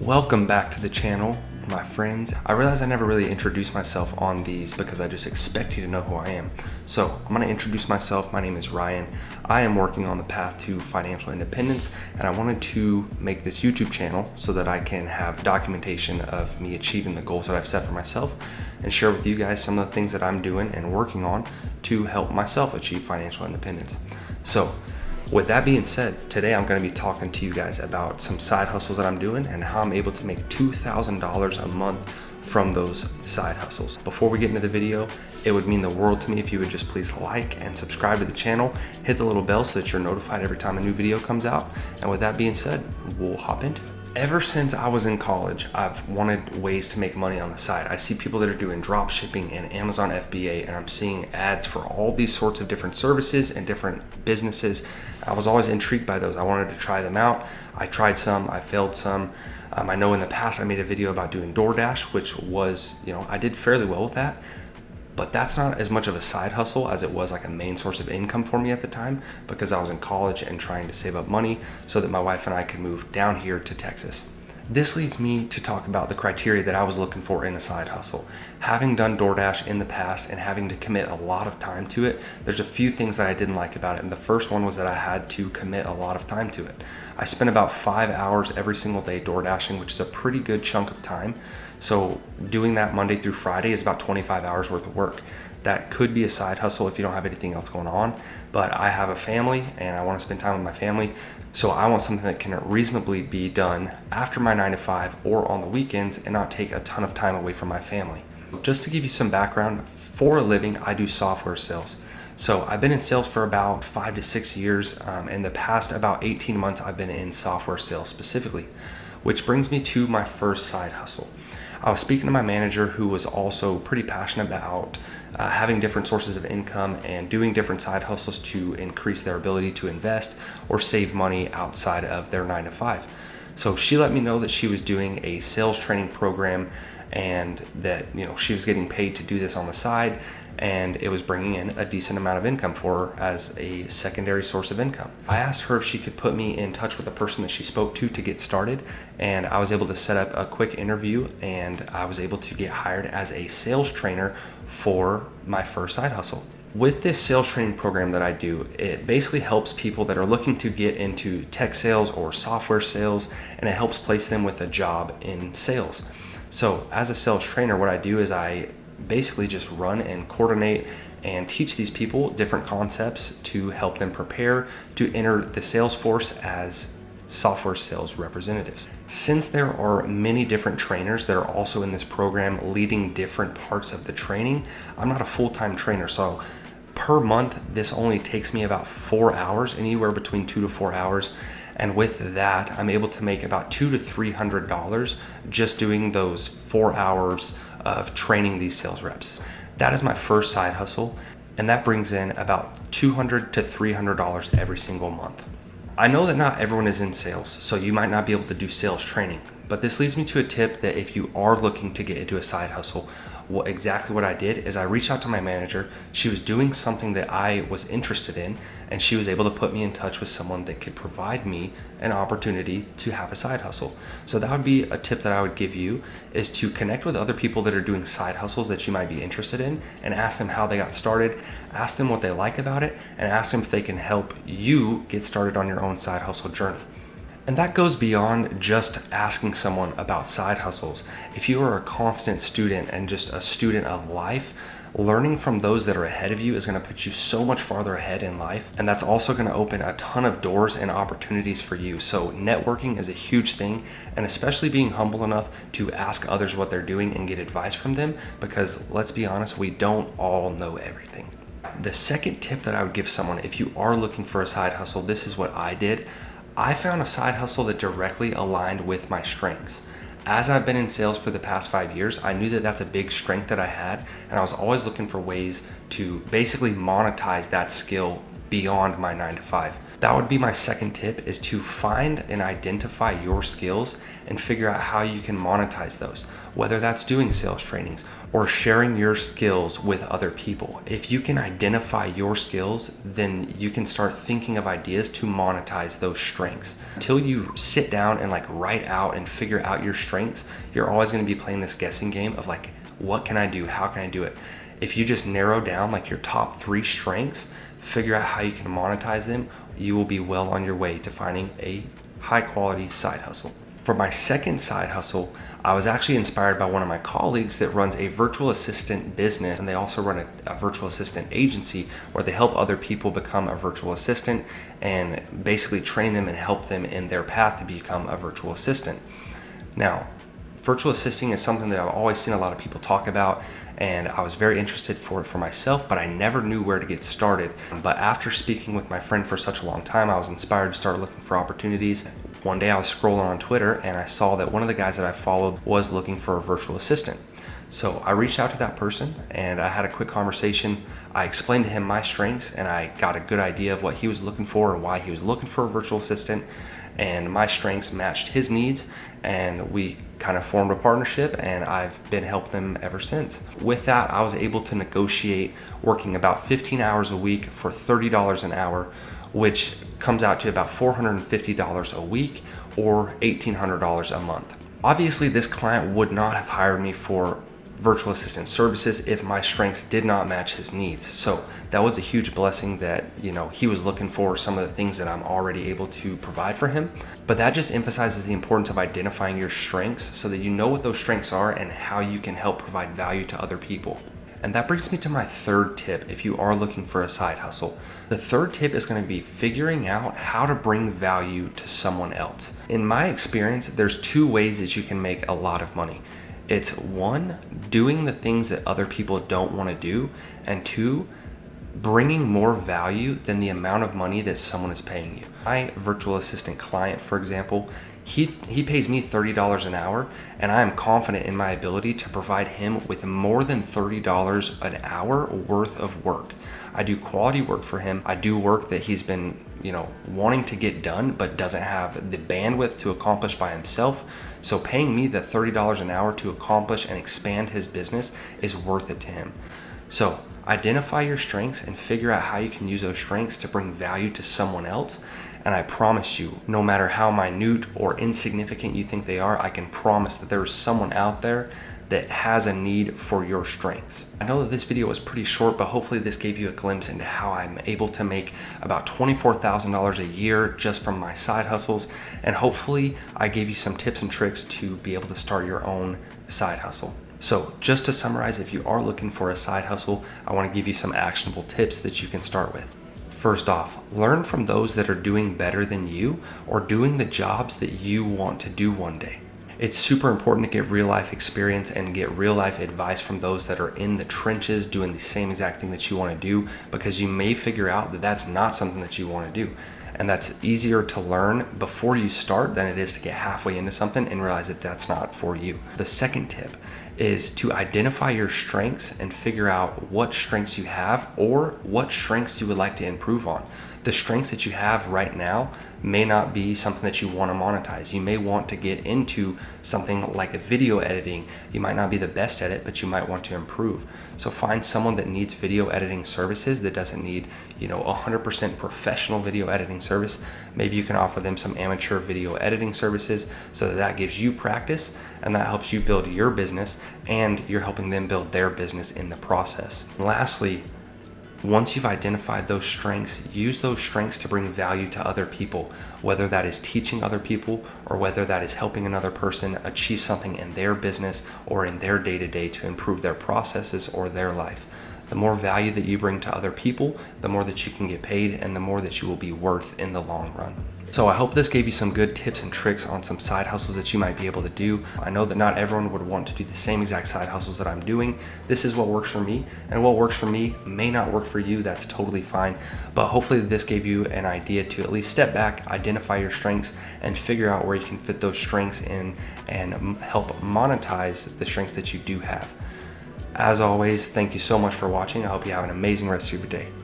Welcome back to the channel, my friends. I realize I never really introduced myself on these because I just expect you to know who I am. So I'm going to introduce myself. My name is Ryan. I am working on the path to financial independence, and I wanted to make this YouTube channel so that I can have documentation of me achieving the goals that I've set for myself and share with you guys some of the things that I'm doing and working on to help myself achieve financial independence. So with that being said, today I'm going to be talking to you guys about some side hustles that I'm doing and how I'm able to make $2,000 a month from those side hustles. Before we get into the video, it would mean the world to me if you would just please like and subscribe to the channel, hit the little bell so that you're notified every time a new video comes out. And with that being said, we'll hop into it. Ever since I was in college, I've wanted ways to make money on the side. I see people that are doing drop shipping and Amazon FBA, and I'm seeing ads for all these sorts of different services and different businesses. I was always intrigued by those. I wanted to try them out. I tried some, I failed some. I know in the past I made a video about doing DoorDash, which was, I did fairly well with that. But that's not as much of a side hustle as it was like a main source of income for me at the time, because I was in college and trying to save up money so that my wife and I could move down here to Texas. This leads me to talk about the criteria that I was looking for in a side hustle. Having done DoorDash in the past and having to commit a lot of time to it, there's a few things that I didn't like about it. And the first one was that I had to commit a lot of time to it. I spent about 5 hours every single day DoorDashing, which is a pretty good chunk of time. So doing that Monday through Friday is about 25 hours worth of work. That could be a side hustle if you don't have anything else going on, but I have a family and I want to spend time with my family. So I want something that can reasonably be done after my 9 to 5 or on the weekends and not take a ton of time away from my family. Just to give you some background, for a living, I do software sales. So I've been in sales for about 5 to 6 years. In the past about 18 months, I've been in software sales specifically, which brings me to my first side hustle. I was speaking to my manager, who was also pretty passionate about having different sources of income and doing different side hustles to increase their ability to invest or save money outside of their 9 to 5. So she let me know that she was doing a sales training program and that she was getting paid to do this on the side, and it was bringing in a decent amount of income for her as a secondary source of income. I asked her if she could put me in touch with the person that she spoke to get started, and I was able to set up a quick interview, and I was able to get hired as a sales trainer for my first side hustle. With this sales training program that I do, it basically helps people that are looking to get into tech sales or software sales, and it helps place them with a job in sales. So as a sales trainer, what I do is I basically just run and coordinate and teach these people different concepts to help them prepare to enter the sales force as software sales representatives. Since there are many different trainers that are also in this program leading different parts of the training, I'm not a full-time trainer. So per month, this only takes me about 4 hours, anywhere between 2 to 4 hours. And with that, I'm able to make about $200 to $300 just doing those 4 hours of training these sales reps. That is my first side hustle, and that brings in about $200 to $300 every single month. I know that not everyone is in sales, so you might not be able to do sales training, but this leads me to a tip that if you are looking to get into a side hustle, exactly what I did is I reached out to my manager. She was doing something that I was interested in, and she was able to put me in touch with someone that could provide me an opportunity to have a side hustle. So that would be a tip that I would give you, is to connect with other people that are doing side hustles that you might be interested in and ask them how they got started, ask them what they like about it, and ask them if they can help you get started on your own side hustle journey. And that goes beyond just asking someone about side hustles. If you are a constant student and just a student of life, learning from those that are ahead of you is going to put you so much farther ahead in life. And that's also going to open a ton of doors and opportunities for you. So networking is a huge thing, and especially being humble enough to ask others what they're doing and get advice from them, because let's be honest, we don't all know everything. The second tip that I would give someone, if you are looking for a side hustle, this is what I did. I found a side hustle that directly aligned with my strengths. As I've been in sales for the past 5 years, I knew that that's a big strength that I had, and I was always looking for ways to basically monetize that skill beyond my 9 to 5. That would be my second tip, is to find and identify your skills and figure out how you can monetize those, whether that's doing sales trainings or sharing your skills with other people. If you can identify your skills, then you can start thinking of ideas to monetize those strengths. Until you sit down and write out and figure out your strengths, you're always going to be playing this guessing game of what can I do? How can I do it? If you just narrow down your top 3 strengths, figure out how you can monetize them, you will be well on your way to finding a high quality side hustle. For my second side hustle, I was actually inspired by one of my colleagues that runs a virtual assistant business, and they also run a virtual assistant agency where they help other people become a virtual assistant and basically train them and help them in their path to become a virtual assistant. Now, virtual assisting is something that I've always seen a lot of people talk about, and I was very interested for it for myself, but I never knew where to get started. But after speaking with my friend for such a long time, I was inspired to start looking for opportunities. One day I was scrolling on Twitter and I saw that one of the guys that I followed was looking for a virtual assistant. So I reached out to that person and I had a quick conversation. I explained to him my strengths and I got a good idea of what he was looking for and why he was looking for a virtual assistant. And my strengths matched his needs, and we kind of formed a partnership, and I've been helping them ever since. With that, I was able to negotiate working about 15 hours a week for $30 an hour, which comes out to about $450 a week or $1,800 a month. Obviously, this client would not have hired me for virtual assistant services if my strengths did not match his needs. So that was a huge blessing that, he was looking for some of the things that I'm already able to provide for him. But that just emphasizes the importance of identifying your strengths so that you know what those strengths are and how you can help provide value to other people. And that brings me to my third tip if you are looking for a side hustle. The third tip is going to be figuring out how to bring value to someone else. In my experience, there's 2 ways that you can make a lot of money. It's 1, doing the things that other people don't want to do, and 2, bringing more value than the amount of money that someone is paying you. My virtual assistant client, for example, he pays me $30 an hour, and I am confident in my ability to provide him with more than $30 an hour worth of work. I do quality work for him. I do work that he's been wanting to get done but doesn't have the bandwidth to accomplish by himself. So paying me the $30 an hour to accomplish and expand his business is worth it to him. So identify your strengths and figure out how you can use those strengths to bring value to someone else. And I promise you, no matter how minute or insignificant you think they are, I can promise that there is someone out there that has a need for your strengths. I know that this video was pretty short, but hopefully this gave you a glimpse into how I'm able to make about $24,000 a year just from my side hustles. And hopefully I gave you some tips and tricks to be able to start your own side hustle. So just to summarize, if you are looking for a side hustle, I want to give you some actionable tips that you can start with. First off, learn from those that are doing better than you or doing the jobs that you want to do one day. It's super important to get real life experience and get real life advice from those that are in the trenches doing the same exact thing that you want to do, because you may figure out that that's not something that you want to do. And that's easier to learn before you start than it is to get halfway into something and realize that that's not for you. The second tip is to identify your strengths and figure out what strengths you have or what strengths you would like to improve on. The strengths that you have right now may not be something that you want to monetize. You may want to get into something like video editing. You might not be the best at it, but you might want to improve. So find someone that needs video editing services that doesn't need, 100% professional video editing service. Maybe you can offer them some amateur video editing services so that gives you practice and that helps you build your business and you're helping them build their business in the process. And lastly, once you've identified those strengths, use those strengths to bring value to other people, whether that is teaching other people or whether that is helping another person achieve something in their business or in their day-to-day to improve their processes or their life. The more value that you bring to other people, the more that you can get paid and the more that you will be worth in the long run. So I hope this gave you some good tips and tricks on some side hustles that you might be able to do. I know that not everyone would want to do the same exact side hustles that I'm doing. This is what works for me, and what works for me may not work for you. That's totally fine. But hopefully this gave you an idea to at least step back, identify your strengths, and figure out where you can fit those strengths in and help monetize the strengths that you do have. As always, thank you so much for watching. I hope you have an amazing rest of your day.